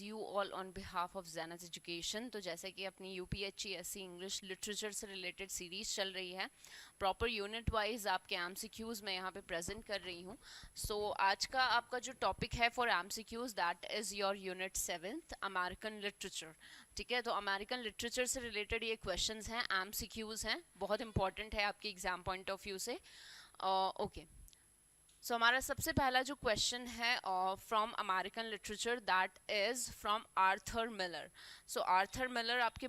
You all on behalf of Zeenat Education. तो जैसे कि अपनी यूपीएचसी इंग्लिश लिटरेचर से रिलेटेड सीरीज चल रही है, प्रॉपर यूनिट वाइज आपके एमसीक्यूज मैं यहाँ पे प्रेजेंट कर रही हूँ। आज का आपका जो टॉपिक है for MCQs that is your unit 7th American literature. ठीक है, तो अमेरिकन लिटरेचर से रिलेटेड ये क्वेश्चंस हैं, एमसीक्यूज हैं, बहुत इंपॉर्टेंट है आपके एग्जाम पॉइंट ऑफ व्यू से। ओके, सो हमारा सबसे पहला जो क्वेश्चन है from American literature that is from Arthur Miller. So Arthur Miller आपके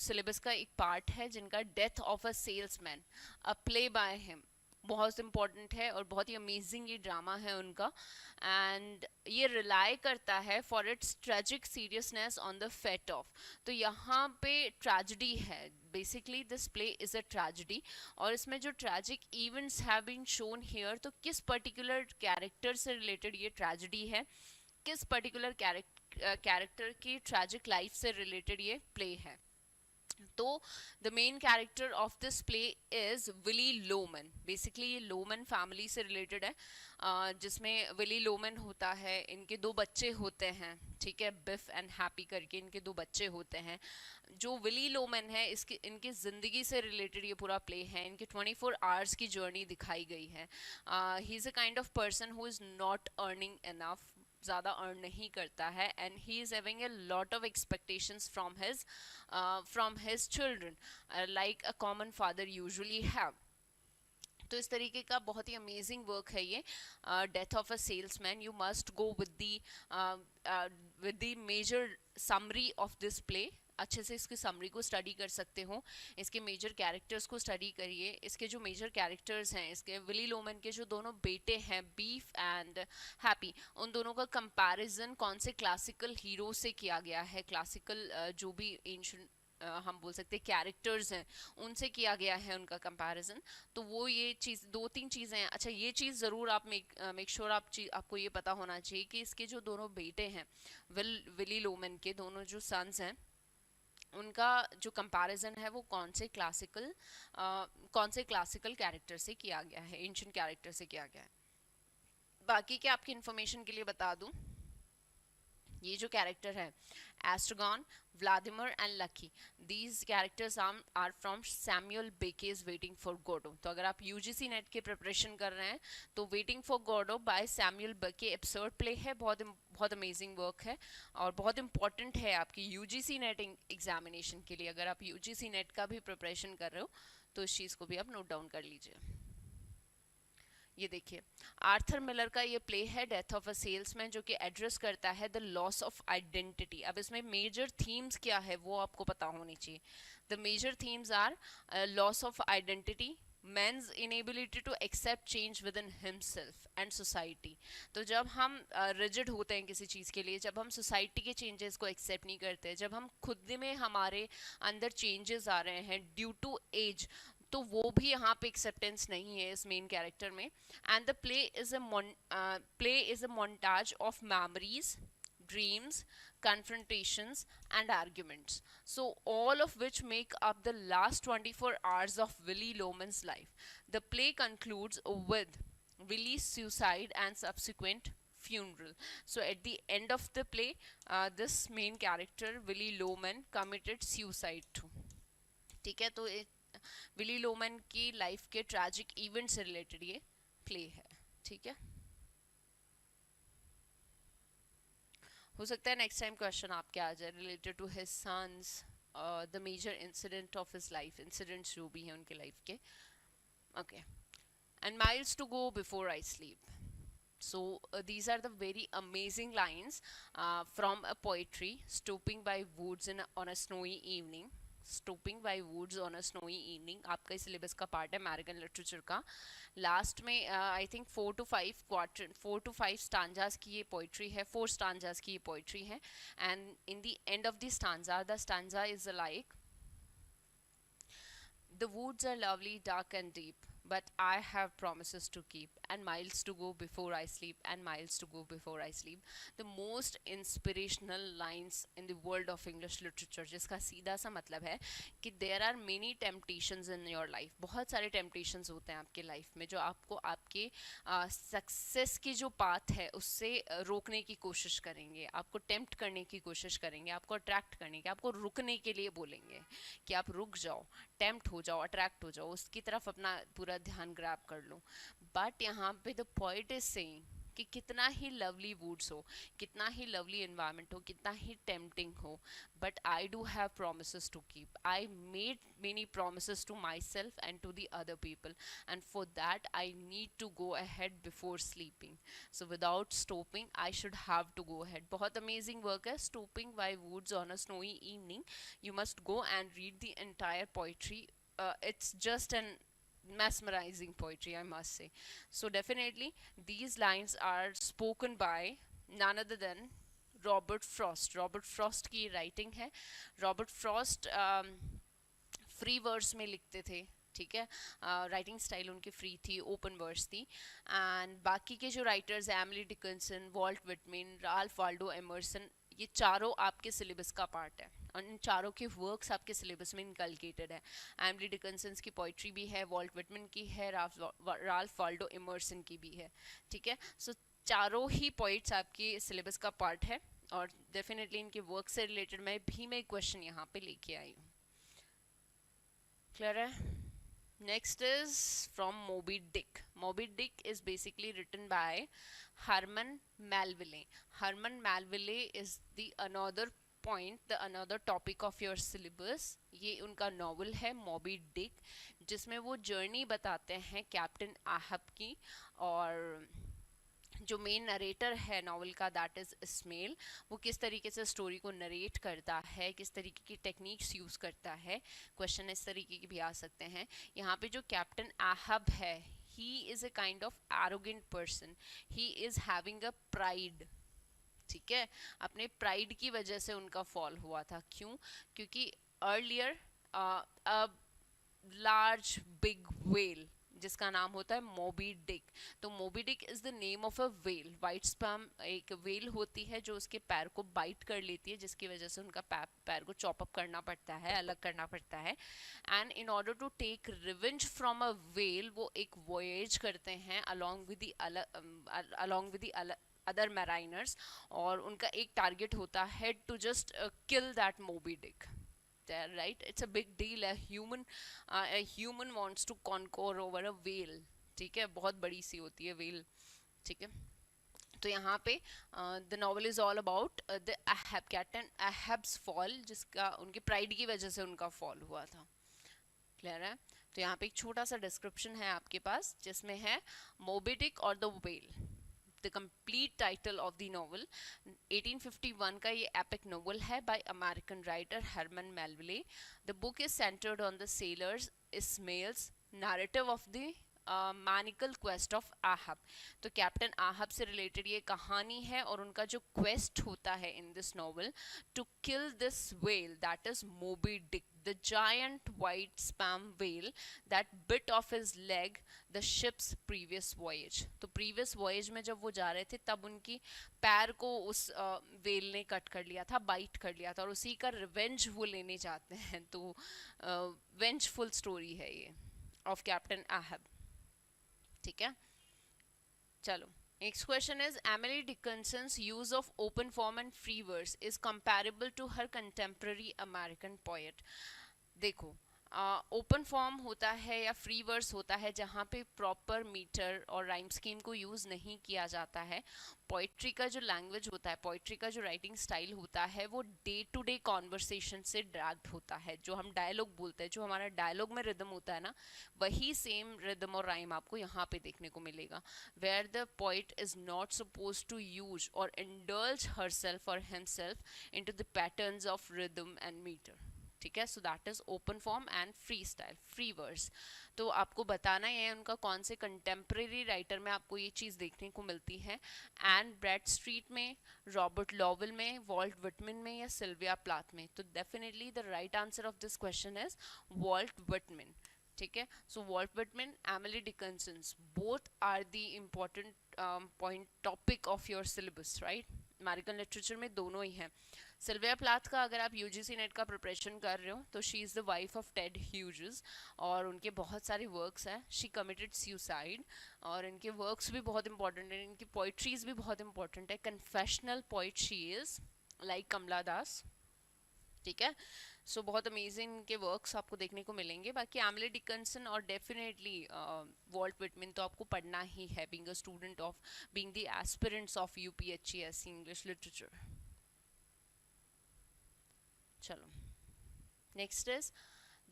सिलेबस का एक पार्ट है जिनका death of a salesman, a play by him, बहुत इंपॉर्टेंट है और बहुत ही अमेजिंग ये ड्रामा है उनका। एंड ये रिलाई करता है for its tragic seriousness on the fate of. तो यहाँ पे ट्रेजिडी है, basically this play is a tragedy, और इसमें जो tragic events have been shown here, तो किस पर्टिकुलर कैरेक्टर से रिलेटेड ये ट्रेजिडी है, किस पर्टिकुलर कैरेक्टर की ट्रेजिक लाइफ से रिलेटेड ये प्ले है। तो the main character of this play is Willy Loman. Basically ये लोमन फैमिली से रिलेटेड है, जिसमें विली लोमन होता है, इनके दो बच्चे होते हैं। ठीक है, बिफ एंड हैप्पी करके इनके दो बच्चे होते हैं। जो विली लोमन है, इसकी इनकी ज़िंदगी से रिलेटेड ये पूरा प्ले है। इनके 24 आवर्स की जर्नी दिखाई गई है। He is a kind of person who is not earning enough, ज़्यादा अर्न नहीं करता है, and he is having a lot of expectations from his children like a common father usually have. तो इस तरीके का बहुत ही अमेजिंग वर्क है ये, death of a salesman. You must go with the major summary of this play. अच्छे से इसकी समरी को स्टडी कर सकते हो, इसके मेजर कैरेक्टर्स को स्टडी करिए। इसके जो मेजर कैरेक्टर्स हैं, इसके विली लोमन के जो दोनों बेटे हैं, बीफ एंड हैप्पी, उन दोनों का कंपैरिजन कौन से क्लासिकल हीरो से किया गया है, क्लासिकल जो भी एंशिएंट हम बोल सकते हैं कैरेक्टर्स हैं, उनसे किया गया है उनका कंपैरिजन। तो वो ये चीज़, दो तीन चीज़ें हैं। अच्छा, ये चीज़ ज़रूर आप मेक श्योर आपको ये पता होना चाहिए कि इसके जो दोनों बेटे हैं, विली लोमन के दोनों जो सन्स हैं, उनका जो कंपैरिजन है वो कौन से क्लासिकल कैरेक्टर से किया गया है, एंशिएंट कैरेक्टर से किया गया है। बाकी के आपकी इन्फॉर्मेशन के लिए बता दूं, ये जो कैरेक्टर है, Estragon, Vladimir and Lucky, these characters are from Samuel Beckett's waiting for Godot. तो अगर आप यूजीसी नेट की प्रिपरेशन कर रहे हैं तो waiting for Godot by Samuel Beckett absurd play है, बहुत बहुत अमेजिंग वर्क है और बहुत इंपॉर्टेंट है आपकी यूजीसी नेट एग्जामिनेशन के लिए। अगर आप यूजीसी नेट का भी प्रिपरेशन कर रहे हो तो इस चीज़ को भी आप नोट डाउन कर लीजिए। ये देखिए, आर्थर मिलर का ये प्ले है डेथ ऑफ अ सेल्समैन, जो कि एड्रेस करता है द लॉस ऑफ आइडेंटिटी। अब इसमें मेजर थीम्स क्या है वो आपको पता होनी चाहिए। The major themes are loss of identity, man's inability to accept change within himself and society. तो जब हम रिजिड होते हैं किसी चीज़ के लिए, जब हम सोसाइटी के चेंजेस को एक्सेप्ट नहीं करते, जब हम खुद में हमारे अंदर चेंजेस आ रहे हैं ड्यू टू एज, तो वो भी यहाँ पे एक्सेप्टेंस नहीं है इस मेन कैरेक्टर में। And the play is a montage of memories, dreams, confrontations, and arguments. So, all of which make up the last 24 hours of Willy Loman's life. The play concludes with Willy's suicide and subsequent funeral. So, at the end of the play, this main character, Willy Loman, committed suicide too. ठीक है, तो Willie Loman की life के tragic event से related ये play है। ठीक है, हो सकता है नेक्स्ट टाइम क्वेश्चन आपके आ जाए related to his sons, the major incident of his life, incidents जो भी हैं उनके लाइफ के। Okay, and miles to go before I sleep. So these are the very amazing lines from a poetry, stooping by woods on a snowy evening. Stopping by woods on a snowy evening आपका इस syllabus का part है American literature का। Last में I think 4 to 5 स्टांजास की ये poetry है, 4 स्टांजास की ये पोइट्री है। And in the end of the stanza is like, the woods are lovely, dark and deep. but I have promises to keep and miles to go before I sleep and miles to go before I sleep. The most inspirational lines in the world of English literature, जिसका सीधा सा मतलब है कि there are many temptations in your life. बहुत सारे temptations होते हैं आपके लाइफ में जो आपको आपके सक्सेस की जो पाथ है उससे रोकने की कोशिश करेंगे, आपको टेम्प्ट करने की कोशिश करेंगे, आपको अट्रैक्ट करने की, आपको रुकने के लिए बोलेंगे कि आप रुक जाओ, टेम्प्ट हो जाओ, अट्रैक्ट हो जाओ, उसकी तरफ अपना पूरा ध्यान ग्रैब कर लो. बट यहाँ पे द पॉइंट इज सेइंग कि कितना ही लवली वुड्स हो, कितना ही लवली इन्वायरमेंट हो, कितना ही टेम्पटिंग हो, but I do have promises to keep. I made many promises to myself and to the other people, and for that I need to go ahead before sleeping. So without stopping I should have to go ahead. बहुत amazing work है Stopping by Woods on a Snowy Evening. You must go and read the entire poetry. It's just an mesmerizing poetry, I must say. So definitely these lines are spoken by none other than Robert Frost. Robert Frost की writing है. Robert Frost free verse में लिखते थे, ठीक है. Writing style उनकी free थी, open verse थी. एंड बाकी के जो राइटर्स हैं, Emily Dickinson, Walt Whitman, Ralph Waldo Emerson, ये चारों आपके सिलेबस का पार्ट है और इन चारों के वर्क्स आपके सिलेबस में इनकलकेटेड है. एमिली डिकिंसन की पोइट्री भी है, वॉल्ट विटमैन की है, राल्फ वाल्डो एमर्सन की भी है, ठीक है. सो चारों ही पॉइंट्स आपके सिलेबस का पार्ट है और डेफिनेटली इनके वर्क से रिलेटेड मैं क्वेश्चन यहाँ पे लेके आई हूँ. क्लियर है. Next is from Moby Dick. Moby Dick is basically written by Herman Melville. Herman Melville is the another point, the another topic of your syllabus. ये उनका नॉवल है मोबी डिक, जिसमें वो जर्नी बताते हैं कैप्टन आहब की. और जो मेन नरेटर है नॉवल का, दैट इज़ इस्माइल, वो किस तरीके से स्टोरी को नरेट करता है, किस तरीके की टेक्निक्स यूज़ करता है. क्वेश्चन इस तरीके के भी आ सकते हैं. यहाँ पे जो कैप्टन आहब है, he is a kind of arrogant person. He is having a pride, ठीक है. अपने प्राइड की वजह से उनका फॉल हुआ था. क्यों? क्योंकि अर्लियर लार्ज बिग वेल जिसका नाम होता है मोबी डिक. तो मोबी Dick is the name of a well. White spam एक वेल होती है जो उसके पैर को बाइट कर लेती है, जिसकी वजह से उनका पैर को चॉप अप करना पड़ता है, अलग करना पड़ता है. And in order to take revenge from a whale वो एक वॉयेज करते हैं along with the other mariners. और उनका एक टारगेट होता है to just kill that Moby Dick. There, right? It's a big deal. A human wants to conquer over a whale. ठीक है, बहुत बड़ी सी होती है whale, ठीक है. तो यहाँ पे the novel is all about the Ahab, captain Ahab's fall, जिसका उनके प्राइड की वजह से उनका फॉल हुआ था. क्लियर है. तो यहाँ पे एक छोटा सा डिस्क्रिप्शन है आपके पास जिसमें है मोबी डिक और the whale. The complete title of the novel, 1851 का ये epic novel है by American writer Herman Melville. The book is centered on the sailors Ismail's narrative of the maniacal quest of Ahab. तो captain आहब से related ये कहानी है और उनका जो क्वेस्ट होता है in this novel to kill this whale, that is Moby Dick, the giant white sperm whale that bit off his leg the ship's previous voyage. तो प्रीवियस वॉयज में जब वो जा रहे थे तब उनकी पैर को उस व्हेल ने कट कर लिया था, बाइट कर लिया था, और उसी का रिवेंज वो लेने जाते हैं. तो वेंजफुल स्टोरी है ये ऑफ कैप्टन आहब, ठीक है. चलो, next question is Emily Dickinson's use of open form and free verse is comparable to her contemporary American poet. देखो, ओपन फॉर्म होता है या फ्री वर्स होता है जहाँ पे प्रॉपर मीटर और राइम स्कीम को यूज़ नहीं किया जाता है. पोइट्री का जो लैंग्वेज होता है, पोइट्री का जो राइटिंग स्टाइल होता है, वो डे टू डे कॉन्वर्सेशन से ड्रैग्ड होता है. जो हम डायलॉग बोलते हैं, जो हमारा डायलॉग में रिदम होता है ना, वही सेम रिदम और राइम आपको यहाँ पे देखने को मिलेगा. Where the poet is not suppose to use और इंडल्ज हरसेल्फ और himself into the patterns of rhythm and meter, ठीक है. So that is open form and free style, free verse. तो आपको बताना है उनका कौन से कंटेम्प्रेरी राइटर में आपको ये चीज़ देखने को मिलती है. एंड ब्रैड स्ट्रीट में, रॉबर्ट लॉवेल में, वॉल्ट विटमैन में या सिल्विया प्लाथ में. तो definitely the right answer of this question is Walt Whitman. ठीक है. So Walt Whitman, Emily Dickinson, both are the important point topic of your syllabus, right. American literature में दोनों ही हैं. Sylvia Plath का अगर आप यूजीसी नेट का preparation कर रहे हो तो she is the wife of Ted Hughes और उनके बहुत सारे वर्क्स हैं. शी कमिटेड सुसाइड और इनके वर्क्स भी बहुत इंपॉर्टेंट हैं, इनकी पोइट्रीज भी बहुत इंपॉर्टेंट है. Confessional poet she is, like Kamala Das. ठीक है. सो बहुत अमेजिंग के वर्क्स आपको देखने को मिलेंगे. बाकी एमिली डिकिंसन और डेफिनेटली वॉल्ट विटमैन तो आपको पढ़ना ही है, being a student of, being the aspirants of UPHCSC English literature. चलो, next is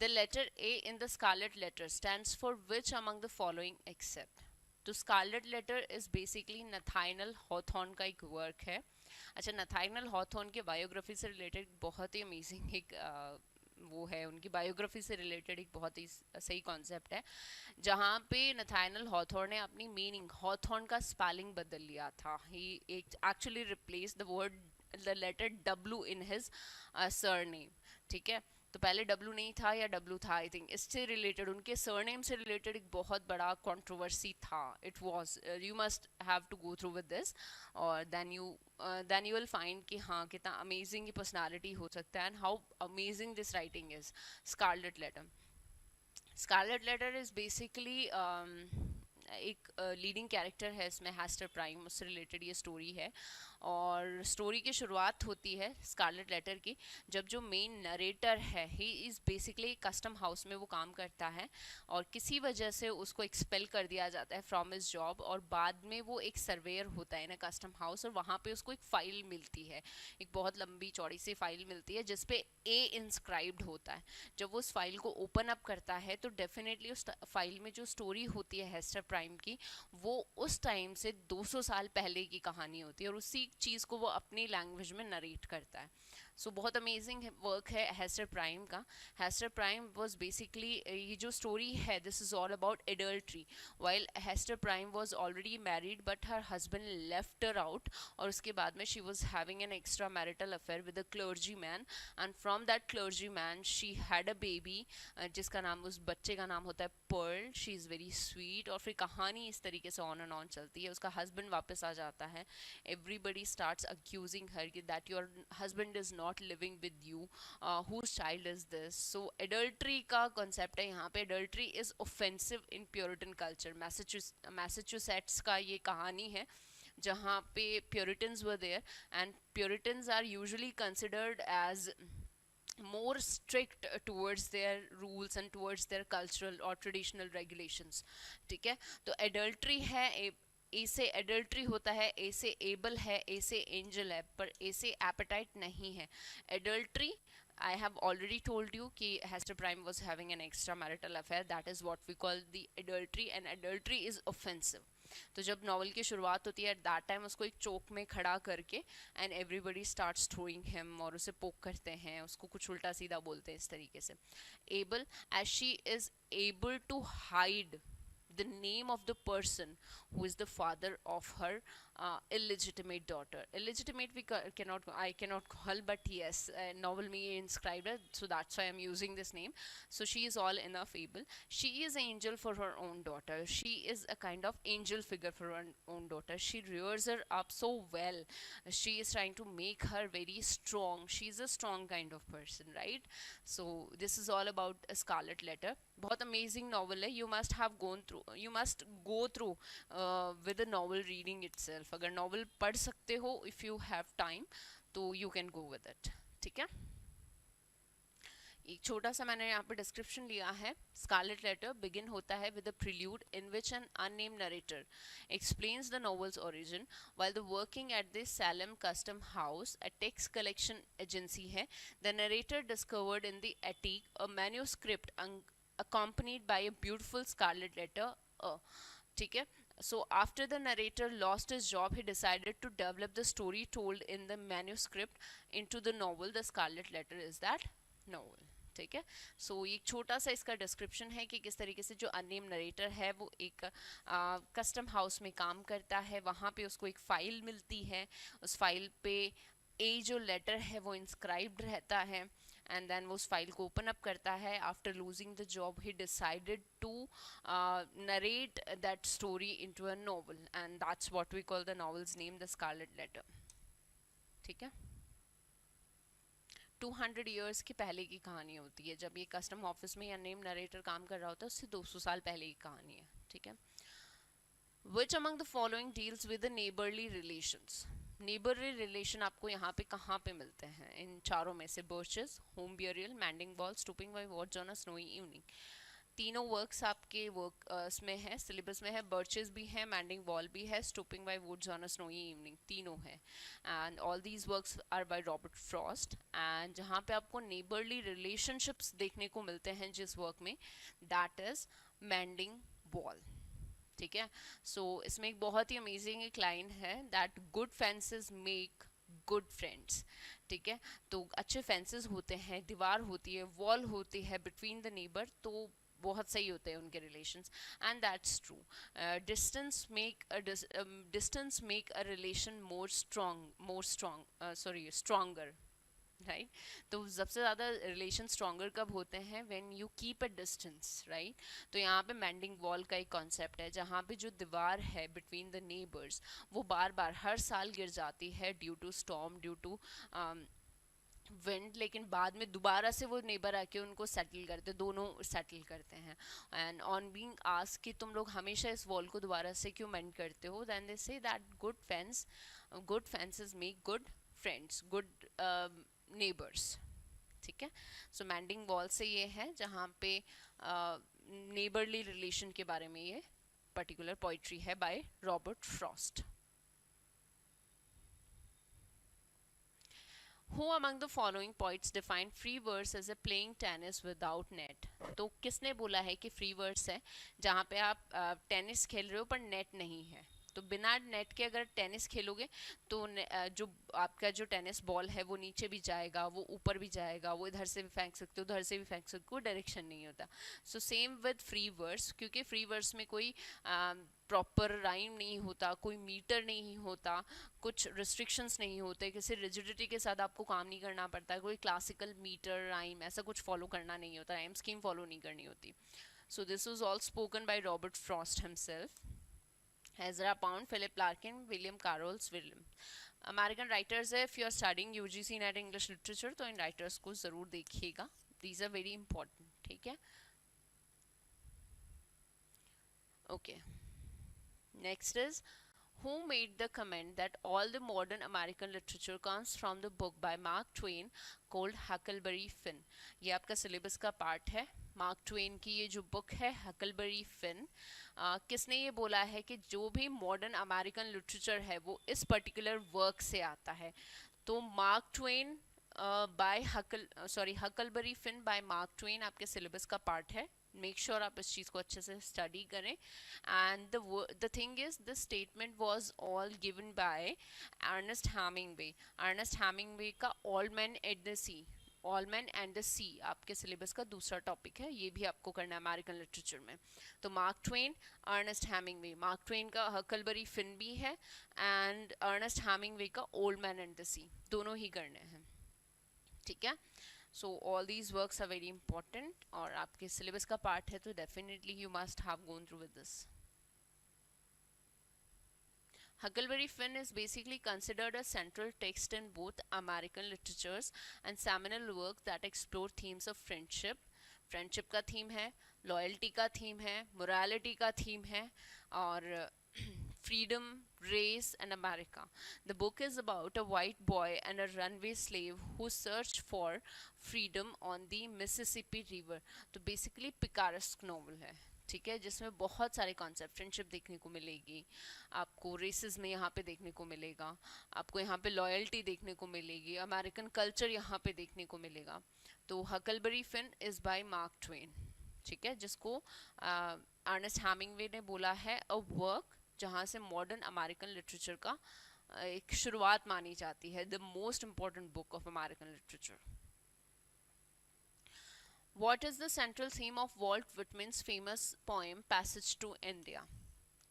the letter A in the Scarlett Letter stands for which among the following except. तो Scarlet letter is basically Nathaniel Hawthorne का एक work है. अच्छा, Nathaniel Hawthorne के biography से related बहुत ही अमेजिंग एक वो है, उनकी बायोग्राफी से रिलेटेड एक बहुत ही सही कॉन्सेप्ट है, जहाँ पे नथाइनल हॉथॉर्न ने अपनी मीनिंग हॉथॉर्न का स्पेलिंग बदल लिया था. He actually replace the word the letter W in his surname. ठीक है. तो पहले डब्ल्यू नहीं था या डब्ल्यू था, आई थिंक इससे रिलेटेड, उनके सरनेम से रिलेटेड एक बहुत बड़ा कंट्रोवर्सी था. It was, you must have to go through with this और देन यू विल फाइंड कि हाँ कितना अमेजिंग पर्सनालिटी हो सकता है and how amazing this writing is. Scarlet letter. Scarlet letter is basically एक लीडिंग कैरेक्टर है इसमें, हेस्टर प्राइम, उससे रिलेटेड ये स्टोरी है. और स्टोरी की शुरुआत होती है स्कारलेट लेटर की जब जो मेन नरेटर है, he is basically custom house में वो काम करता है और किसी वजह से उसको एक्सपेल कर दिया जाता है फ्रॉम हिज जॉब. और बाद में वो एक सर्वेयर होता है ना कस्टम हाउस, और वहाँ पे उसको एक फ़ाइल मिलती है, एक बहुत लंबी चौड़ी सी फाइल मिलती है जिसपे ए इंस्क्राइब्ड होता है. जब वो उस फाइल को ओपन अप करता है तो डेफिनेटली उस फाइल में जो स्टोरी होती है हेस्टर प्राइम की, वो उस टाइम से 200 साल पहले की कहानी होती है और उसी चीज़ को वो अपनी लैंग्वेज में नरेट करता है. सो बहुत अमेजिंग वर्क है हेस्टर प्राइम का. हेस्टर प्राइम वाज बेसिकली, ये जो स्टोरी है this is all about adultery. While Hester Prynne was already married but her husband left her out और उसके बाद में she was having an extra marital affair with a clergy man and from that clergy man she had a baby जिसका नाम, उस बच्चे का नाम होता है Pearl. She is very sweet. और फिर कहानी इस तरीके से ऑन एंड ऑन चलती है. उसका हस्बैंड वापस आ जाता है. Everybody starts accusing her that your husband is not living with you, whose child is this. So adultery का concept है यहाँ पे. adultery is offensive in Puritan culture. Massachusetts का ये कहानी है जहाँ पे Puritans were there and Puritans are usually considered as more strict towards their rules and towards their cultural or traditional regulations. ठीक है. तो adultery है, ए से एडल्ट्री होता है, ए से एबल है, ए से एंजल है, पर ए से एपेटाइट नहीं है. Adultery, I have already told you कि Hester Prime was having an extramarital affair. That is what we call the adultery, and adultery is offensive. तो जब नॉवल की शुरुआत होती है एट दैट टाइम उसको एक चौक में खड़ा करके and everybody starts throwing him और उसे पोक करते हैं, उसको कुछ उल्टा सीधा बोलते हैं इस तरीके से. Able, as she is able to hide the name of the person who is the father of her illegitimate daughter. Illegitimate I cannot call, but yes, novel me inscribed it, so that's why I'm using this name. So she is all enough able. She is angel for her own daughter. She is a kind of angel figure for her own daughter. She rears her up so well. She is trying to make her very strong. She's a strong kind of person, right? So this is all about a Scarlet Letter. बहुत amazing novel है. You must go through with the novel reading itself. अगर novel पढ़ सकते हो if you have time तो you can go with it. ठीक है. एक छोटा सा मैंने यहाँ पे डिस्क्रिप्शन लिया है. स्कारलेट लेटर बिगिन होता है with a prelude in which N unnamed narrator explains the novel's origin while the working at the Salem Custom House, a tax collection agency है. The narrator discovered in the attic a manuscript accompanied by a beautiful scarlet letter. ठीक है. So after the narrator lost his job, he decided to develop the story told in the manuscript into the novel. The Scarlet Letter is that novel. ठीक है. सो एक छोटा सा इसका description है कि किस तरीके से जो अननेम नरेटर है वो एक कस्टम हाउस में काम करता है. वहाँ पे उसको एक फ़ाइल मिलती है. उस फाइल पे ए जो लेटर है वो इंस्क्राइब्ड रहता है, एंड देन वो उस फाइल को ओपन अप करता है. After losing the job he decided to narrate that story into a novel, and that's what we call the novel's name the Scarlett letter. ठीक है. 200 ईयर्स की पहले की कहानी होती है, जब ये कस्टम ऑफिस में या नेम नरेटर काम कर रहा होता है उससे 200 साल पहले की कहानी है. ठीक है. Which among the following deals with the neighborly relations? Neighborly relation आपको यहाँ पे कहाँ पे मिलते हैं इन चारों में से? Birches, home burial, mending wall, stooping by woods on a snowy evening. तीनों वर्क्स आपके वर्क इसमें है, सिलेबस में है. बर्चेस भी है, मैंडिंग वॉल भी है, stopping by woods on a snowy evening, तीनों है. And all these works are by Robert Frost. And जहाँ पे आपको नेबरली रिलेशनशिप्स देखने को मिलते हैं जिस वर्क में, दैट इज मैंडिंग वॉल. ठीक है. सो इसमें एक बहुत ही अमेजिंग एक लाइन है, that good fences make good friends. ठीक है. तो अच्छे फेंसेस होते हैं, दीवार होती है, वॉल होती है बिटवीन द नेबर, तो बहुत सही होते हैं उनके relations. And that's true. Distance make a relation stronger. Right. तो सबसे ज़्यादा रिलेशन स्ट्रॉन्गर कब होते हैं? When you keep a distance. Right. तो यहाँ पे मैंडिंग वॉल का एक कॉन्सेप्ट है, जहाँ पे जो दीवार है बिटवीन द नेबर्स वो बार बार हर साल गिर जाती है due to storm, due to wind, लेकिन बाद में दोबारा से वो नेबर आके उनको सेटल करते, दोनों सेटल करते हैं. एंड ऑन बीइंग आस्क्ड कि तुम लोग हमेशा इस वॉल को दोबारा से क्यों मेंड करते हो, then they say that good fences make good friends, good neighbours. ठीक है. सो मैंडिंग वॉल से ये है जहाँ पे नेबरली रिलेशन के बारे में ये पर्टिकुलर पोइट्री है bye Robert Frost. Who among the following poets define free verse as a playing tennis without net? तो किसने बोला है कि फ्री वर्स है जहाँ पे आप टेनिस खेल रहे हो पर नेट नहीं है? तो बिना नेट के अगर टेनिस खेलोगे तो जो आपका जो टेनिस बॉल है वो नीचे भी जाएगा, वो ऊपर भी जाएगा, वो इधर से भी फेंक सकते हो, उधर से भी फेंक सकते हो, डायरेक्शन नहीं होता. So same with free verse, क्योंकि फ्री वर्स में कोई प्रॉपर राइम नहीं होता, कोई मीटर नहीं होता, कुछ रिस्ट्रिक्शंस नहीं होते, किसी रिजिडिटी के साथ आपको काम नहीं करना पड़ता, कोई क्लासिकल मीटर राइम ऐसा कुछ फॉलो करना नहीं होता, राइम स्कीम फॉलो नहीं करनी होती. So this was all spoken by Robert Frost himself. Ezra Pound, Philip Larkin, William Carroll's William. American writers है. If you are studying UGC NET English literature तो इन राइटर्स को ज़रूर देखिएगा, दीज आर वेरी इंपॉर्टेंट. ठीक है. Okay. Next is who made the comment that all the modern American literature comes from the book by Mark Twain called Huckleberry Finn. ये आपका syllabus का पार्ट है. मार्क ट्वेन की ये जो book है हकलबरी फिन, किसने ये बोला है कि जो भी मॉडर्न अमेरिकन लिटरेचर है वो इस पर्टिकुलर वर्क से आता है? तो Mark Twain by Huckleberry Finn by Mark Twain आपके सिलेबस का पार्ट है. मेक श्योर आप इस चीज़ को अच्छे से स्टडी करें. And the thing is the statement was all given by Ernest Hemingway. Ernest Hemingway का old man at the sea, old man and the sea आपके सिलेबस का दूसरा टॉपिक है, ये भी आपको करना है अमेरिकन लिटरेचर में. तो Mark Twain, Ernest Hemingway, Mark Twain का हकलबरी फिन भी है एंड अर्नेस्ट हैमिंगवे का Old Man and the Sea, दोनों ही करने हैं. ठीक है. So all these works are very important और आपके सिलेबस का पार्ट है, तो definitely you must have gone through with this. Huckleberry Finn is basically considered a central text in both American literatures and seminal work that explore themes of friendship. Friendship का theme है, loyalty का theme है, morality का theme है, और freedom, race, and America. The book is about a white boy and a runaway slave who searched for freedom on the Mississippi River. तो basically picaresque novel है. ठीक है. जिसमें बहुत सारे कॉन्सेप्ट, फ्रेंडशिप देखने को मिलेगी आपको, रेसिस में यहाँ पे देखने को मिलेगा आपको, यहाँ पे लॉयल्टी देखने को मिलेगी, अमेरिकन कल्चर यहाँ पे देखने को मिलेगा. तो Huckleberry Finn is by Mark Twain. ठीक है. जिसको अर्नेस्ट हैमिंगवे ने बोला है अ वर्क जहाँ से मॉडर्न अमेरिकन लिटरेचर का एक शुरुआत मानी जाती है, the most important book of American literature. What is the central theme of Walt Whitman's famous poem Passage to India?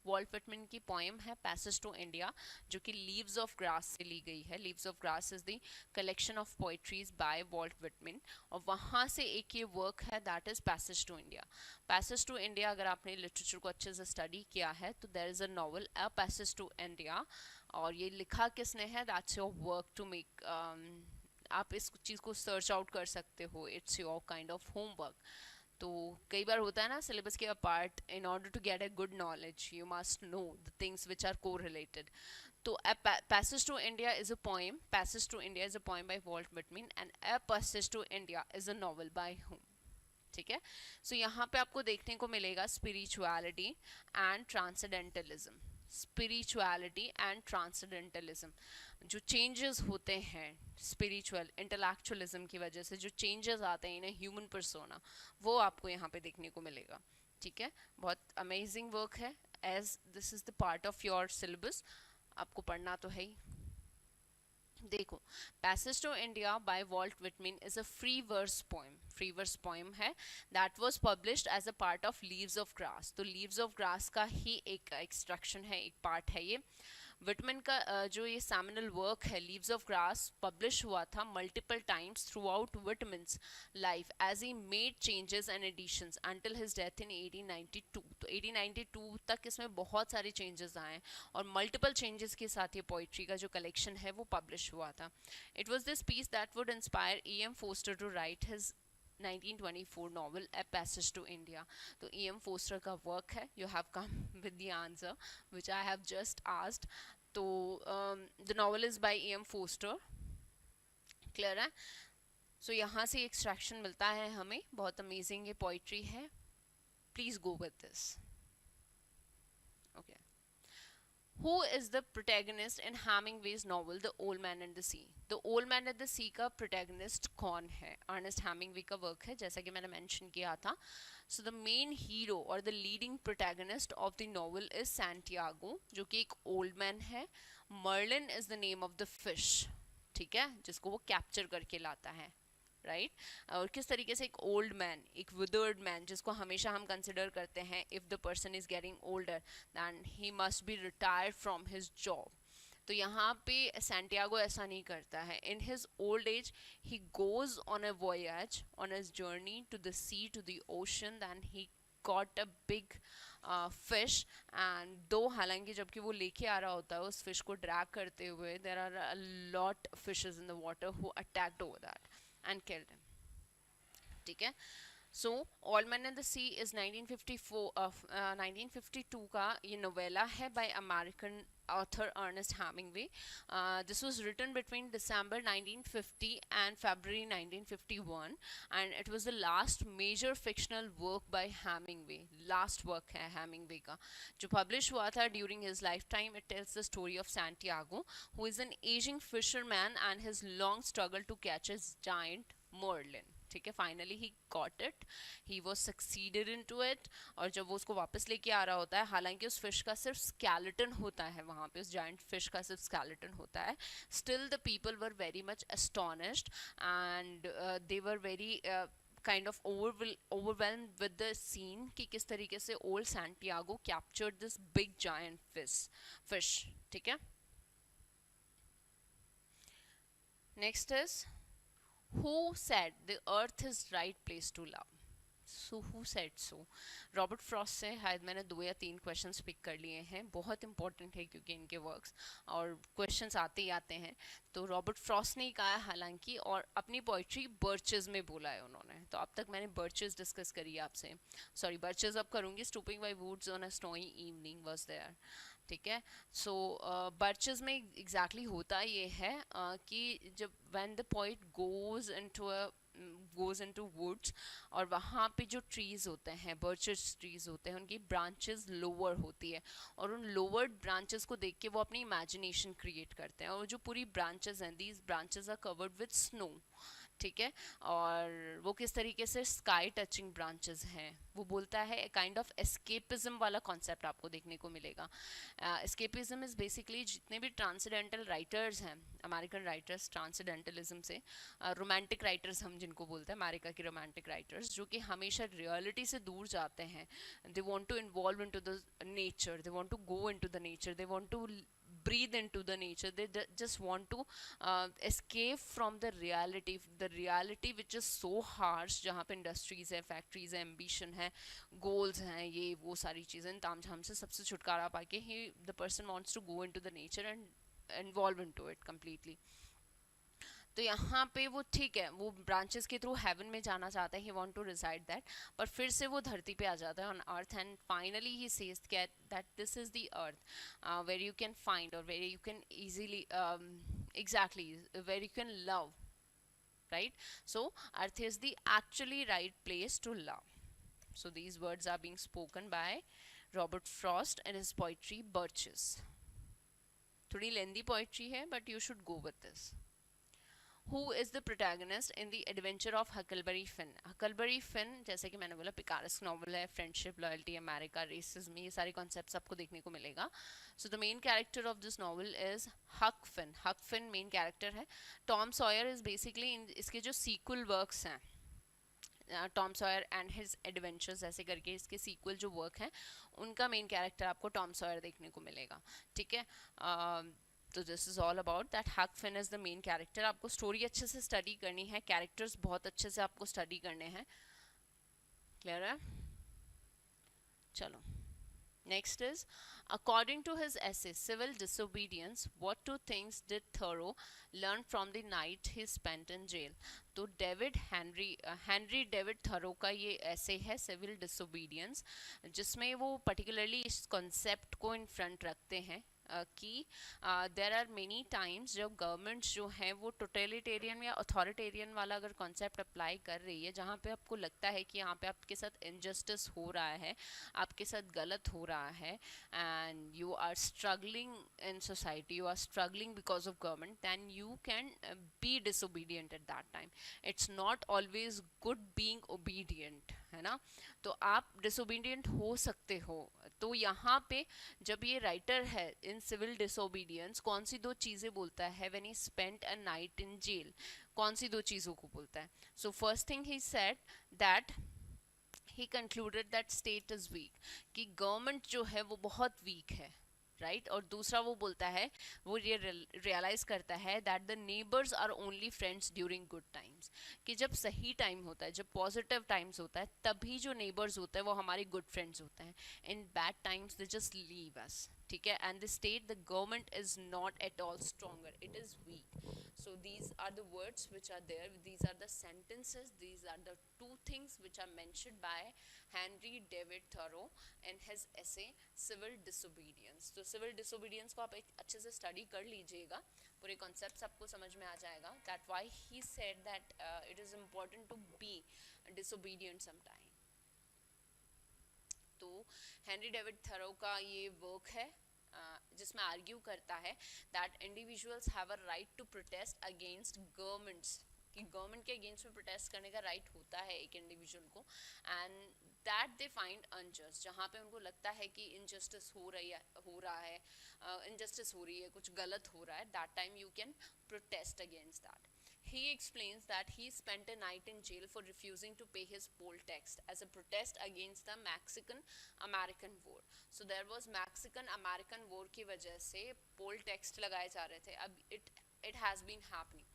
Walt Whitman की पोएम है पैसेज टू इंडिया, जो कि लीव्स ऑफ ग्रास से ली गई है। Leaves of grass is the collection of poetries by Walt Whitman, और वहाँ से एक ये वर्क है that is passage to India. Passage to India, अगर आपने लिटरेचर को अच्छे से स्टडी किया है तो there is a novel a passage to India, और ये लिखा किसने है, that's your work to make, आप इस चीज़ को सर्च आउट कर सकते हो, it's your kind of homework. तो कई बार होता है ना सिलेबस के apart, in order to get a good knowledge you must know the things which are correlated. तो passage to India is a poem, passage to India is a poem by Walt Whitman, and a passage to India is a novel by हुम। ठीक है, so यहाँ पे आपको देखने को मिलेगा spirituality and transcendentalism. Spirituality and transcendentalism, जो चेंजेस होते हैं स्पिरिचुअल इंटेलेक्चुअलिज्म की वजह से, जो चेंजेस आते हैं इन ह्यूमन पर्सोना, वो आपको यहाँ पे देखने को मिलेगा। ठीक है, बहुत अमेजिंग वर्क है, as this is the part of your syllabus, आपको पढ़ना तो है ही। देखो, Passage to India by Walt Whitman is a free verse poem, free verse poem है, that was published as a part of Leaves of Grass. तो Leaves of Grass का ही एक एक्सट्रैक्शन है, एक पार्ट है ये। विटमैन का जो ये सेमिनल वर्क है लीव्स ऑफ ग्रास, पब्लिश हुआ था multiple times throughout Whitman's life as he made changes and editions until his death in 1892। तो 1892 तक इसमें बहुत सारे चेंजेस आए, और मल्टीपल चेंजेस के साथ ये पोइट्री का जो कलेक्शन है वो पब्लिश हुआ था। It was this piece that would inspire E.M. Forster to write his 1924 novel A Passage to India. तो E.M. फोस्टर का वर्क है, you have come with the answer which I have just asked. तो the novel is by E.M. Forster, clear है। So यहाँ से extraction मिलता है हमें, बहुत अमेजिंग ये पोइट्री है, please go with this. Okay, Who is the protagonist in Hemingway's novel The Old Man and the Sea? The Old Man and the Sea का protagonist कौन है? अर्नेस्ट हेमिंगवे का वर्क है, जैसा कि मैंने मेंशन किया था। So the main hero or the leading protagonist of the novel is Santiago, जो कि एक old man है। Merlin is the name of the fish, ठीक है, जिसको वो कैप्चर करके लाता है, राइट और किस तरीके से एक ओल्ड मैन, एक विदर्ड मैन, जिसको हमेशा हम कंसिडर करते हैं if the person is getting older than he must be retired from his job. तो यहाँ पे सैंटियागो ऐसा नहीं करता है। In his old age he goes on a voyage on his journey to the sea to the ocean, then he caught a big fish, and दो, हालांकि जबकि वो लेके आ रहा होता है उस फिश को ड्रैग करते हुए, there are a lot fishes in the water who attacked over that and killed him, ठीक है। So old man and the sea is 1952 का ये नोवेला है by American author Ernest Hemingway. This was written between December 1950 and February 1951, and it was the last major fictional work by Hemingway. Last work है Hemingway का जो publish हुआ था during his lifetime. It tells the story of Santiago, who is an aging fisherman, and his long struggle to catch his giant Merlin. ठीक है, finally he got it, he was succeeded into it. और जब वो उसको वापस लेके आ रहा होता है, हालांकि उस फिश का सिर्फ स्केलेटन होता है वहाँ पे, उस जायंट फिश का सिर्फ स्केलेटन होता है, still the people were very much astonished and they were very kind of overwhelmed with the scene कि किस तरीके से old Santiago captured this big giant fish, ठीक है। Next is who said the earth is right place to love? So who said so? Robert Frost से शायद मैंने 2 या 3 क्वेश्चंस पिक कर लिए हैं, बहुत इंपॉर्टेंट है क्योंकि इनके वर्क्स और क्वेश्चंस आते ही आते हैं। तो रॉबर्ट फ्रॉस्ट ने कहा है हालांकि, और अपनी पोइट्री बर्चेस में बोला है उन्होंने। तो अब तक मैंने बर्चेस डिस्कस करी है आपसे, सॉरी बर्चेस अब करूँगी। Stopping by woods on a snowy evening was there, ठीक है। सो बर्चेस में एग्जैक्टली होता ये है कि जब when the poet goes into woods, और वहाँ पे जो ट्रीज होते हैं, बर्चेस ट्रीज होते हैं, उनकी ब्रांचेस लोअर होती है, और उन लोअर्ड ब्रांचेस को देख के वो अपनी इमेजिनेशन क्रिएट करते हैं। और जो पूरी ब्रांचेस हैं, these branches are covered with snow, ठीक है। और वो किस तरीके से स्काई टचिंग ब्रांचेस हैं, वो बोलता है काइंड ऑफ एस्केपिज्म वाला कॉन्सेप्ट आपको देखने को मिलेगा। एस्केपिज्म इज बेसिकली जितने भी ट्रांसेंडेंटल राइटर्स हैं, अमेरिकन राइटर्स, ट्रांसेंडेंटलिज्म से रोमांटिक राइटर्स हम जिनको बोलते हैं, अमेरिका के रोमांटिक राइटर्स, जो कि हमेशा रियलिटी से दूर जाते हैं। They want to involve into the nature, they want to go into the nature, they want to breathe into the nature, they just want to escape from the reality which is so harsh, जहाँ पे industries है, factories है, ambition है, goals हैं, ये वो सारी चीज़ें ताम झाम से सबसे छुटकारा पाके ही the person wants to go into the nature and involve into it completely. तो यहाँ पे वो ठीक है, वो ब्रांचेस के थ्रू हेवन में जाना चाहता है, he want to reside that, पर फिर से वो धरती पे आ जाता है on earth, and finally he says that this is the earth where you can find और where you can easily exactly where you can love, right? So earth is the actually right place to love. So these words are being spoken by Robert Frost in his poetry Birches. थोड़ी लेंदी poetry है, but you should go with this. Who is the protagonist in the adventure of Huckleberry Finn? Huckleberry Finn, जैसे कि मैंने बोला, picaresque novel है, friendship, loyalty, America, racism, ये सारे concepts आपको देखने को मिलेगा। So the main character of this novel is हक फिन। हक फिन मेन कैरेक्टर है। टॉम सॉयर इज बेसिकली इसके जो सीक्वल वर्क्स हैं, Tom Sawyer and his adventures ऐसे करके इसके सीक्वल जो वर्क हैं, उनका मेन कैरेक्टर आपको टॉम सॉयर देखने को मिलेगा, ठीक है। तो this is all about that Huck Finn is the main character. आपको स्टोरी अच्छे से स्टडी करनी है, कैरेक्टर्स बहुत अच्छे से आपको स्टडी करने हैं, क्लियर है? चलो, next is, according to his essay Civil Disobedience, what two things did Thoreau learn from the night he spent in jail? तो हेनरी डेविड थरो का ये ऐसे है सिविल डिसोबीडियंस, जिसमें वो पर्टिकुलरली इस कॉन्सेप्ट को इन फ्रंट रखते हैं कि देर आर मेनी टाइम्स जब गवर्नमेंट्स जो हैं वो टोटलिटेरियन या अथॉरिटेरियन वाला अगर कॉन्सेप्ट अप्लाई कर रही है, जहाँ पे आपको लगता है कि यहाँ पे आपके साथ इनजस्टिस हो रहा है, आपके साथ गलत हो रहा है, and you are struggling in society, you are struggling because of government, then you can be disobedient at that time. It's not always good being obedient, है ना? तो आप डिसोबीडियंट हो सकते हो। तो यहाँ पे जब ये राइटर है इन सिविल डिसोबीडियंस, कौन सी दो चीज़ें बोलता है when he spent a night in jail? कौन सी दो चीज़ों को बोलता है? So first thing he said that he concluded that state is weak, कि गवर्नमेंट जो है वो बहुत वीक है, राइट? और दूसरा वो बोलता है, वो ये रियलाइज करता है that the neighbours are only friends during good times, कि जब सही टाइम होता है, जब पॉजिटिव टाइम्स होता है, तभी जो नेबर्स होते हैं वो हमारे गुड फ्रेंड्स होते हैं। In bad times they just leave us, ठीक है? And the state, the government is not at all stronger, it is weak. So these are the words which are there, these are the sentences, these are the two things which are mentioned by Henry David Thoreau in his essay Civil Disobedience. तो Civil Disobedience को आप एक अच्छे से study कर लीजिएगा, पूरे concepts आपको समझ में आ जाएगा, that why he said that it is important to be disobedient sometime. तो हेनरी डेविड थरो का ये वर्क है जिसमें आर्ग्यू करता है that individuals have a right to protest against governments, कि गवर्नमेंट के अगेंस्ट में प्रोटेस्ट करने का राइट होता है एक इंडिविजुअल को, and that they find unjust, जहाँ पे उनको लगता है कि इनजस्टिस हो रहा है, इनजस्टिस हो रही है, कुछ गलत हो रहा है, that time you can protest against that. He explains that he spent a night in jail for refusing to pay his poll tax as a protest against the Mexican-American War. So there was Mexican-American War की वजह से poll tax लगाए जा रहे थे. अब it has been happening.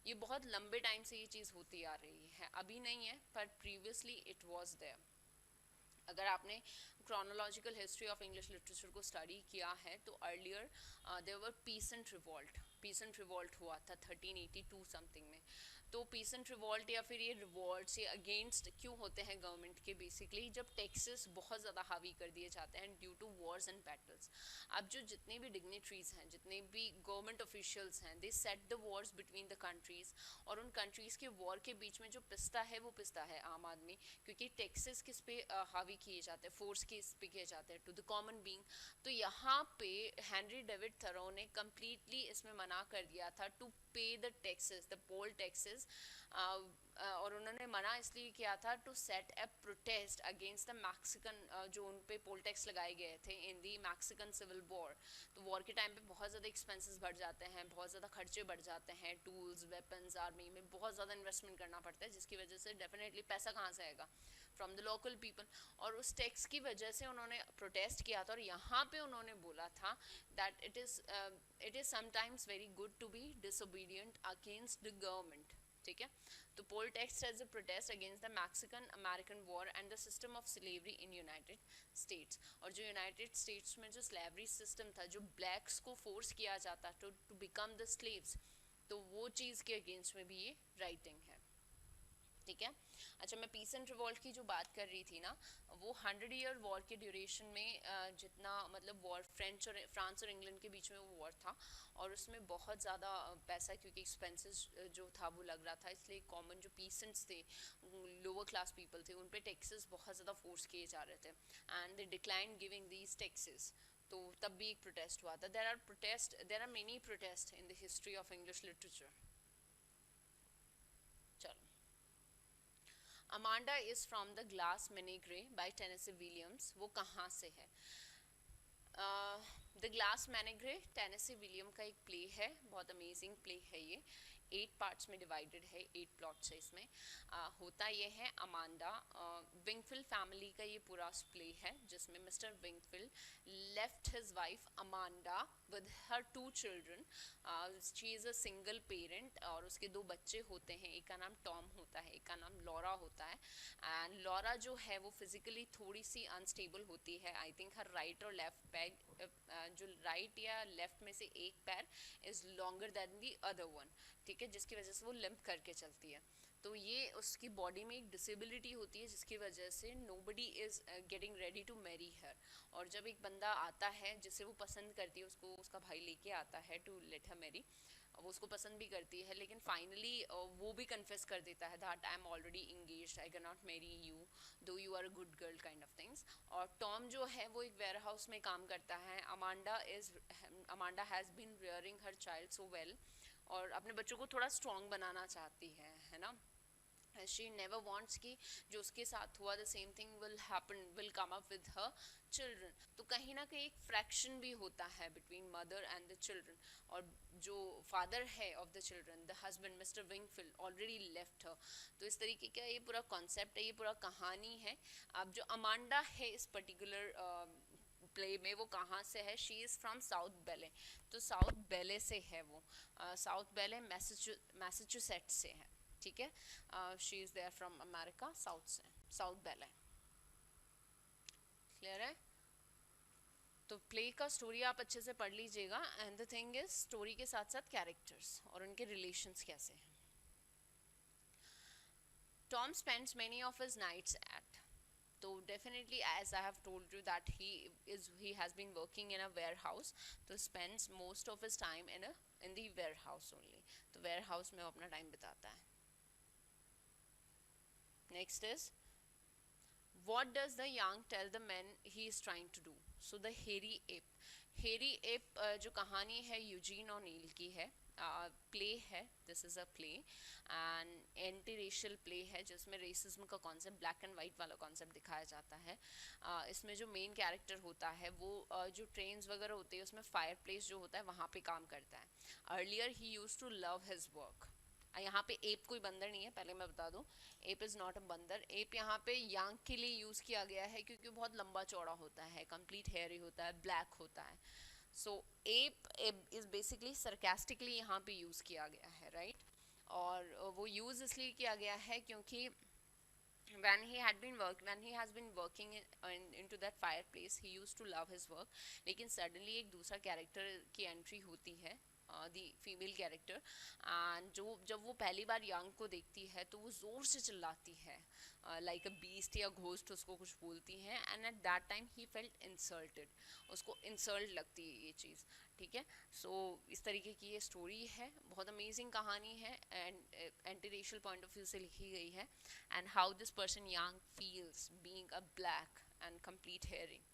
ये बहुत लंबे टाइम से ये चीज़ होती आ रही है, अभी नहीं है पर previously it was there. अगर आपने chronological history of English literature को स्टडी किया है तो earlier there were peasant revolt हुआ था 1382 समथिंग में. तो पीसेंट रिवॉल्ट या फिर ये रिवॉल्ट्स ये अगेंस्ट क्यों होते हैं गवर्नमेंट के? बेसिकली जब टैक्सेस बहुत ज़्यादा हावी कर दिए जाते हैं due to wars and battles. अब जो जितने भी डिग्निटरीज हैं, जितने भी गवर्नमेंट ऑफिशियल्स हैं, they set the wars between the countries, और उन कंट्रीज के वॉर के बीच में जो पिसता है वो पिसता है आम आदमी, क्योंकि टैक्सेस किस पे हावी किए जाते हैं, फोर्स किस पे किए जाते हैं, टू द कॉमन बीइंग. तो यहाँ पे हेनरी डेविड थरो ने कम्प्लीटली इसमें मना कर दिया था to pay the taxes, the poll taxes expenses, और उन्होंने मना इसलिए किया था to set a protest against the Mexican, जो उन पे पोल टैक्स लगाए गए थे in the Mexican civil war. तो वॉर के टाइम पे बहुत ज़्यादा एक्सपेंसेस बढ़ जाते हैं, बहुत ज़्यादा खर्चे बढ़ जाते हैं, टूल्स वेपन्स आर्मी में बहुत ज़्यादा इन्वेस्टमेंट करना पड़ता है, जिसकी वजह से डेफिनेटली पैसा कहाँ से आएगा, फ्रॉम द लोकल पीपल। और उस टैक्स की वजह से उन्होंने प्रोटेस्ट किया था, और यहाँ पे उन्होंने बोला था that it is sometimes very good to be disobedient against the government. ठीक है, तो poll tax as a protest against the Mexican American war and the system of slavery in United States. और जो यूनाइटेड स्टेट्स में जो slavery system था, जो blacks को फोर्स किया जाता टू बिकम द स्लेव्स, तो वो चीज़ के अगेंस्ट में भी ये राइटिंग है। ठीक है, अच्छा, मैं पीस एंड रिवॉल्ट की जो बात कर रही थी ना, वो 100 ईयर वॉर के ड्यूरेशन में जितना मतलब वॉर फ्रांस और इंग्लैंड के बीच में वो वॉर था, और उसमें बहुत ज़्यादा पैसा, क्योंकि एक्सपेंसेस जो था वो लग रहा था, इसलिए कॉमन जो पीसेंट्स थे, लोअर क्लास पीपल थे, उन पे टैक्सेस बहुत ज़्यादा फोर्स किए जा रहे थे, and they decline giving these taxes. तो तब भी एक प्रोटेस्ट हुआ था। There are many protest in the history of English literature. चलो, Amanda is from the Glass Menagerie by Tennessee Williams. वो कहाँ से है? The Glass Menagerie Tennessee William का एक प्ले है, बहुत अमेजिंग प्ले है ये। 8 पार्ट्स में डिवाइडेड है, 8 प्लॉट्स है इसमें। होता ये है, अमांडा विंगफिल्ड फैमिली का ये पूरा प्ले है, जिसमें Mr Wingfield left his wife Amanda with her 2 children. She is a single parent, और उसके 2 बच्चे होते हैं, एक का नाम टॉम होता है, एक का नाम लॉरा होता है। एंड लॉरा जो है वो फिजिकली थोड़ी सी अनस्टेबल होती है। आई थिंक हर राइट और लेफ्ट पैर, जो राइट या लेफ्ट में से एक पैर is longer than the other one. ठीक है, जिसकी वजह से वो लिम्प करके चलती है। तो ये उसकी बॉडी में एक डिसेबिलिटी होती है, जिसकी वजह से nobody is getting ready to marry her. और जब एक बंदा आता है जिसे वो पसंद करती है, उसको उसका भाई लेके आता है टू लेट हर मैरी, वो उसको पसंद भी करती है, लेकिन फाइनली वो भी कन्फेस कर देता है that I am already engaged, I can not marry you though you are a good girl kind of things. और टॉम जो है वो एक वेयर हाउस में काम करता है। Amanda has been rearing her child so well, और अपने बच्चों को थोड़ा स्ट्रॉन्ग बनाना चाहती है ना। she never wants कि जो उसके साथ हुआ the same thing will come up with her children। तो कहीं ना कहीं एक फ्रैक्शन भी होता है between mother and the children। और जो फादर है of the children, the husband Mr. Wingfield already left her। तो इस तरीके का ये पूरा कॉन्सेप्ट है, ये पूरा कहानी है। अब जो अमांडा है इस पर्टिकुलर प्ले में, वो कहाँ से है? शी इज़ फ्रॉम साउथ बेले। तो साउथ बेले से है वो, साउथ बेले मैसेच्यूसेट्स से है। ठीक है, she is there from America, south से, साउथ बेले। क्लियर है? तो प्ले का स्टोरी आप अच्छे से पढ़ लीजिएगा, and the thing is story के साथ साथ कैरेक्टर्स और उनके रिलेशंस कैसे हैं। Tom spends many of his nights at, तो definitely as I have told you that he has been working in a warehouse, तो spends most of his time in the warehouse only। तो warehouse में वो अपना time बिताता है। Next is, what does the young tell the men he is trying to do? So the hairy ape जो कहानी है यूजीन ओनील की है, प्ले है, this is a play and anti racial play है, जिसमें रेसिज्म का कॉन्सेप्ट, ब्लैक एंड वाइट वाला कॉन्सेप्ट दिखाया जाता है। इसमें जो मेन कैरेक्टर होता है वो जो ट्रेन्स वगैरह होते हैं उसमें फायर प्लेस जो होता है वहाँ पे काम करता है। Earlier he used to love his work. यहाँ पे एप कोई बंदर नहीं है, पहले मैं बता दूं, एप इज़ नॉट अ बंदर। एप यहाँ पे यांग के लिए यूज़ किया गया है क्योंकि बहुत लंबा चौड़ा होता है, कंप्लीट हेयरी होता है, ब्लैक होता है। सो एप इज़ बेसिकली सरकास्टिकली यहाँ पे यूज़ किया गया है, राइट। और वो यूज़ इसलिए किया गया है क्योंकि when he has been working into that fireplace, he used to love his work। लेकिन suddenly एक दूसरा कैरेक्टर की एंट्री होती है, दी फीमेल कैरेक्टर, एंड जब वो पहली बार यंग को देखती है तो वो ज़ोर से चिल्लाती है, लाइक अ बीस्ट या घोस्ट उसको कुछ बोलती हैं, and at that time he felt insulted, उसको इंसल्ट लगती है ये चीज़। ठीक है, सो इस तरीके की ये स्टोरी है, बहुत अमेजिंग कहानी है, and anti racial point of view से लिखी गई है, and how this person Yank feels being a black and complete hearing,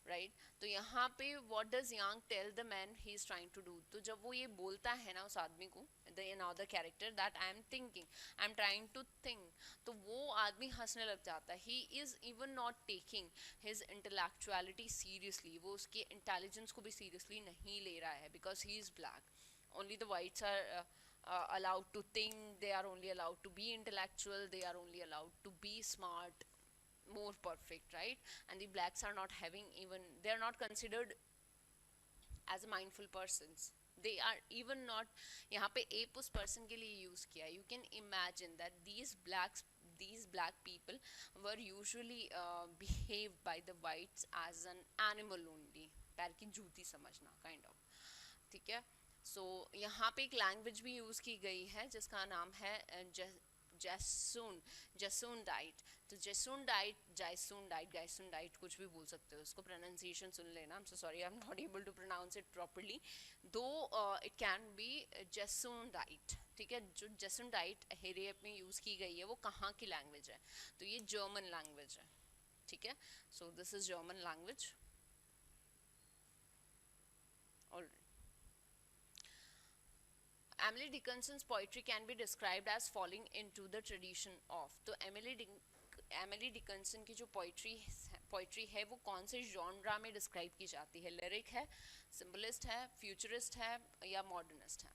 right. तो यहाँ पे what does Yank tell the man he is trying to do, तो जब वो ये बोलता है ना उस आदमी को, the another character that I am thinking, I am trying to think, तो वो आदमी हंसने लग जाता है. He is even not taking his intellectuality seriously, वो उसके इंटेलिजेंस को भी सीरियसली नहीं ले रहा है, because he is black. Only the whites are allowed to think, they are only allowed to be intellectual, they are only allowed to be smart, more perfect, right? And the blacks are not having even, they are not considered as a mindful persons. They are even not, यहाँ पे ape उस person के लिए use किया. You can imagine that these black people were usually behaved by the whites as an animal only. पैर की जूती समझना kind of, ठीक है. सो यहाँ पे एक लैंग्वेज भी यूज़ की गई है जिसका नाम है जैसूनडाइट. तो जैसूनडाइट कुछ भी बोल सकते हो, उसको प्रोनाउंसिएशन सुन लेना. I am so sorry, I am not able to pronounce it properly, though it can be जैसूनडाइट. ठीक है, जो जैसूनडाइट हेरेप में यूज़ की गई है वो कहाँ की लैंग्वेज है? तो ये जर्मन लैंग्वेज है. ठीक है, so this is German language. Alright. Emily Dickinson's poetry can be described as falling into the tradition of. तो एमिली डिकन्सन की जो पोइट्री है वो कौन से जॉनरा में डिस्क्राइब की जाती है? लिरिक है, सिंबलिस्ट है, फ्यूचरिस्ट है या मॉडर्निस्ट है?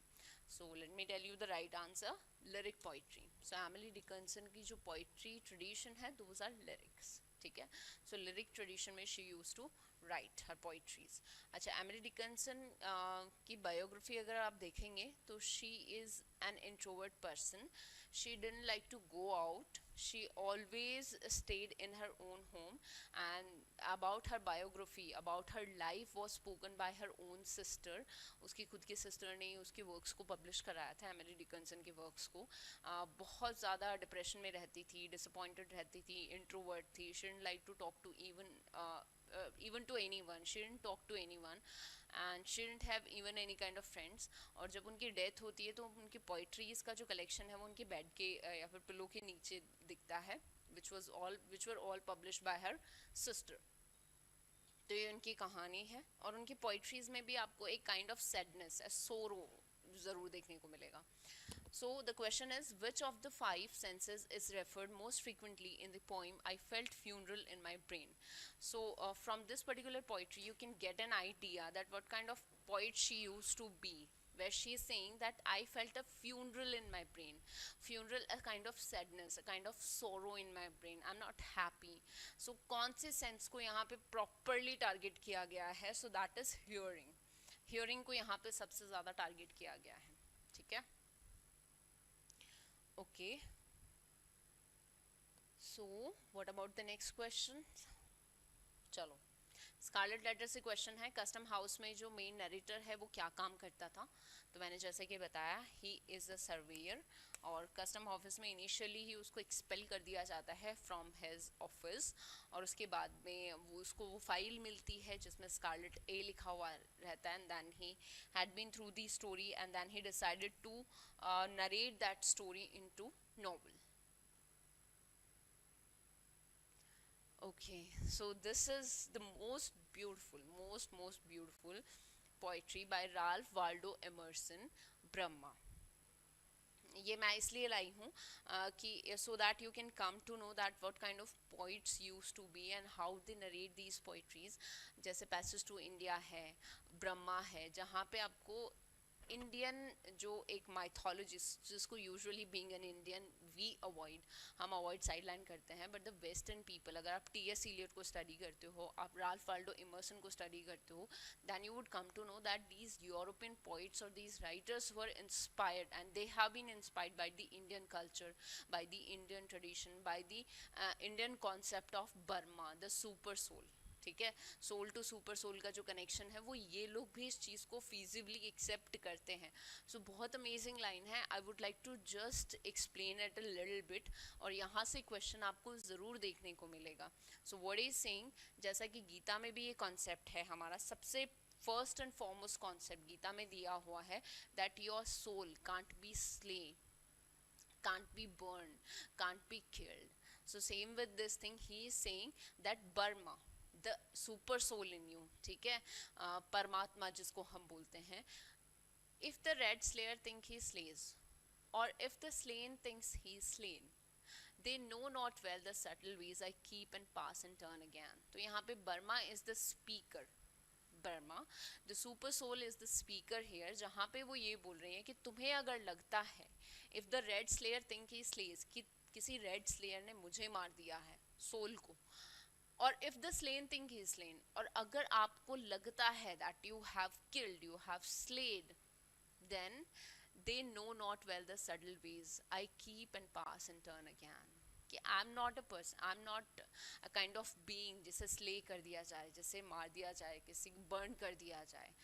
So let me tell you the right answer, lyric poetry. So Emily Dickinson की जो पोइट्री ट्रेडिशन है दोज आर लिरिक्स. ठीक है, सो लिरिक ट्रेडिशन में she use to write her poetries. अच्छा, एमिली डिकन्सन की बायोग्राफी अगर आप देखेंगे तो she is an introvert person. She didn't like to go out. She always stayed in her own home, and about her biography, about her life was spoken by her own sister. उसकी खुद की sister ने उसके works को publish कराया था, Emily Dickinson के works को. बहुत ज़्यादा डिप्रेशन में रहती थी, डिसअपॉइंटेड रहती थी, इंट्रोवर्ट थी. She didn't like to talk to even to anyone. She didn't talk to anyone and she didn't have even any kind of friends. और जब उनकी डेथ होती है तो उनकी पोइट्रीज का जो कलेक्शन है वो उनके बेड के या फिर पिलो के नीचे दिखता है, which were all published by her sister. तो ये उनकी कहानी है. और उनकी पोइट्रीज में भी आपको एक काइंड ऑफ सैडनेस, सोरो ज़रूर देखने को मिलेगा. So the question is, which of the 5 senses is referred most frequently in the poem I Felt Funeral in My Brain? So from this particular poetry you can get an idea that what kind of poet she used to be, where she is saying that I felt a funeral in my brain. Funeral, a kind of sadness, a kind of sorrow in my brain. I'm not happy. So कौन से sense को यहाँ पे properly target किया गया है? So that is hearing. Hearing को यहाँ पे सबसे ज़्यादा target किया गया है. ठीक है? Okay, so what about the next question? चलो, स्कारलेट लेटर से क्वेश्चन है, कस्टम हाउस में जो मेन नरेटर है वो क्या काम करता था? तो मैंने जैसे कि बताया, ही इज़ अ सर्वेयर. और कस्टम ऑफिस में इनिशियली ही उसको एक्सपेल कर दिया जाता है फ्रॉम हिज ऑफिस. और उसके बाद में उसको वो फाइल मिलती है जिसमें स्कारलेट ए लिखा हुआ रहता है. And then he had been through the story and then he decided to narrate that story into novel. Okay, so this is the most beautiful poetry by Ralph Waldo Emerson, Brahma. ये मैं इसलिए लाई हूँ कि so that you can come to know that what kind of poets used to be and how they narrate these poetries. जैसे Passage to India है, ब्रह्मा है, जहाँ पे आपको इंडियन जो एक माइथोलॉजिस्ट जिसको usually being an Indian we avoid, हम अवॉइड साइडलाइन करते हैं, बट द वेस्टर्न पीपल, अगर आप टी.एस. इलियट को स्टडी करते हो, आप राल्फ वाल्डो इमर्सन को स्टडी करते हो, then you would come to know that these European poets और these writers were inspired and they have been inspired by the Indian culture, by the Indian tradition, by the Indian concept of Brahma, the super soul. ठीक है, soul to super soul का जो connection है वो ये लोग भी इस चीज़ को फिजिबली एक्सेप्ट करते हैं. सो बहुत अमेजिंग लाइन है. I would like to just explain it a little bit, और यहाँ से क्वेश्चन आपको ज़रूर देखने को मिलेगा. सो व्हाट इज सेइंग, जैसा कि गीता में भी ये कॉन्सेप्ट है, हमारा सबसे first and foremost concept Gita में दिया हुआ है, that your soul can't be slay, can't be burned, can't be killed. So same with this thing, he is saying that Burma, the super soul in you, ठीक है, परमात्मा जिसको हम बोलते हैं, if the red slayer think he slays, or if the slain thinks he is slain, they know not well the subtle ways I keep and pass and turn again. तो यहाँ पे Burma is the speaker. Burma the super soul is the speaker here, जहाँ पे वो ये बोल रही है कि तुम्हें अगर लगता है if the red slayer think he slays, कि किसी red slayer ने मुझे मार दिया है soul को, और if the slain think he is slain, और अगर आपको लगता है that you have killed, you have slayed, then they know not well the subtle ways I keep and pass and turn again. कि आई am not a person, I am not a kind of being जिसे slay कर दिया जाए, जिसे मार दिया जाए, किसी को बर्न कर दिया जाए.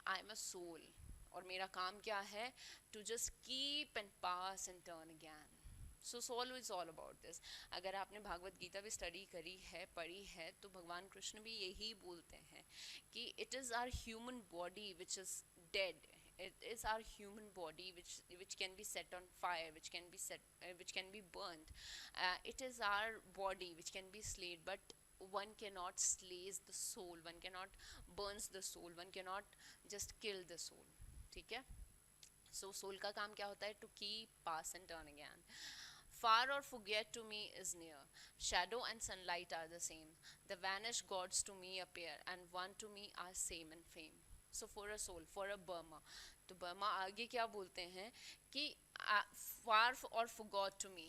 आई एम अ सोल, और मेरा काम क्या है, to just keep and pass and turn again. So soul is all about this. अगर आपने भागवत गीता भी स्टडी करी है, पढ़ी है, तो भगवान कृष्ण भी यही बोलते हैं कि it is our human body which is dead. It is our human body which can be set on fire, which can be burnt. It is our body which can be slayed, but one cannot slays the soul, one cannot burns the soul, one cannot just kill the soul. ठीक है. So soul का काम क्या होता है, to keep, pass and turn again. Far or forget to me is near. Shadow and sunlight are the same. The vanished gods to me appear, and one to me are same in fame. So for a soul, for a Burma, तो Burma आगे क्या बोलते हैं कि far or forgot to me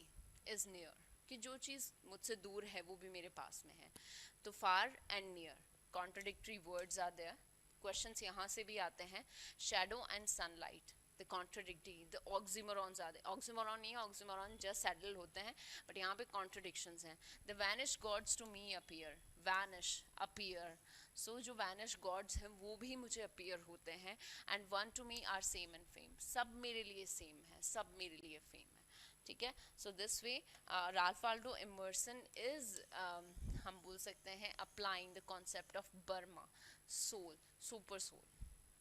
is near, कि जो चीज़ मुझसे दूर है वो भी मेरे पास में है. तो far and near contradictory words are there. Questions यहाँ से भी आते हैं. Shadow and sunlight, the contradictory, the oxymorons are there. Oxymoron नहीं है, oxymoron just saddle होते हैं, but यहाँ पे contradictions हैं. The vanished gods to me appear. Vanish, appear. So जो vanished gods हैं वो भी मुझे appear होते हैं. And one to me are same and fame. सब मेरे लिए same है, सब मेरे लिए fame है. ठीक है. So this way Ralph Waldo Emerson is हम बोल सकते हैं applying the concept of Burma, soul, super soul.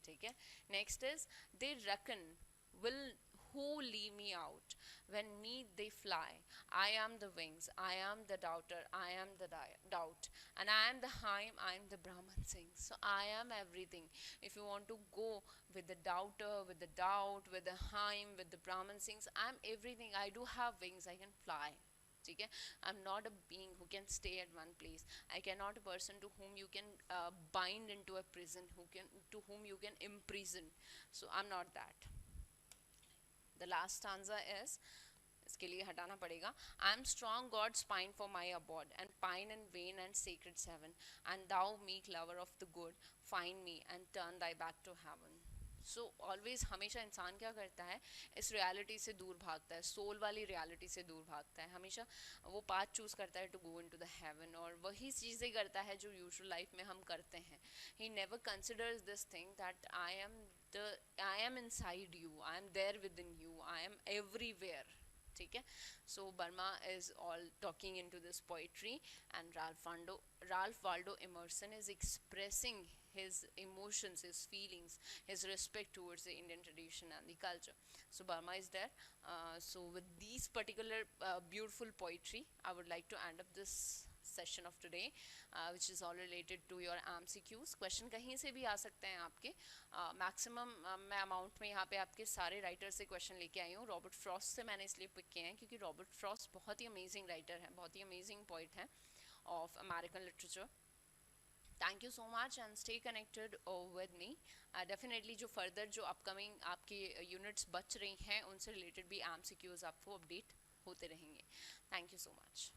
ठीक है. Next is they reckon will who leave me out, when me they fly. I am the wings, I am the doubter, I am the doubt, and I am the Haim, I am the Brahman sings. So I am everything. If you want to go with the doubter, with the doubt, with the Haim, with the Brahman sings, I am everything. I do have wings, I can fly. ठीक है. I'm not a being who can stay at one place. I cannot a person to whom you can bind into a prison, to whom you can imprison. So I'm not that. The last stanza is, इसके लिए हटाना पड़ेगा. I am strong God's pine for my abode, and pine and vain and sacred seven, and thou meek lover of the good, find me and turn thy back to heaven. So always हमेशा इंसान क्या करता है, इस reality से दूर भागता है, सोल वाली रियलिटी से दूर भागता है. हमेशा वो पाथ चूज़ करता है to go into the heaven, और वही चीज़ें करता है जो यूजुअल लाइफ में हम करते हैं. He never considers this thing that I am inside you, I am there within you, I am everywhere. ठीक है. So Brahma is all talking into this poetry, and Ralph Waldo Emerson is expressing his emotions, his feelings, his respect towards the Indian tradition and the culture. So Burma is there. So with these particular beautiful poetry, I would like to end up this session of today, which is all related to your MCQs. Question कहीं से भी आ सकते हैं आपके. Maximum मैं amount में यहाँ पे आपके सारे राइटर से क्वेश्चन लेके आई हूँ. रॉबर्ट फ्रॉस्ट से मैंने इसलिए पिक किए हैं क्योंकि रॉबर्ट फ्रॉस्ट बहुत ही अमेजिंग राइटर है, बहुत ही अमेजिंग पोइट है of American literature. Thank you so much and stay connected with me. Definitely जो further जो upcoming आपके units बच रही हैं उनसे related भी MCQs आपको update होते रहेंगे. Thank you so much.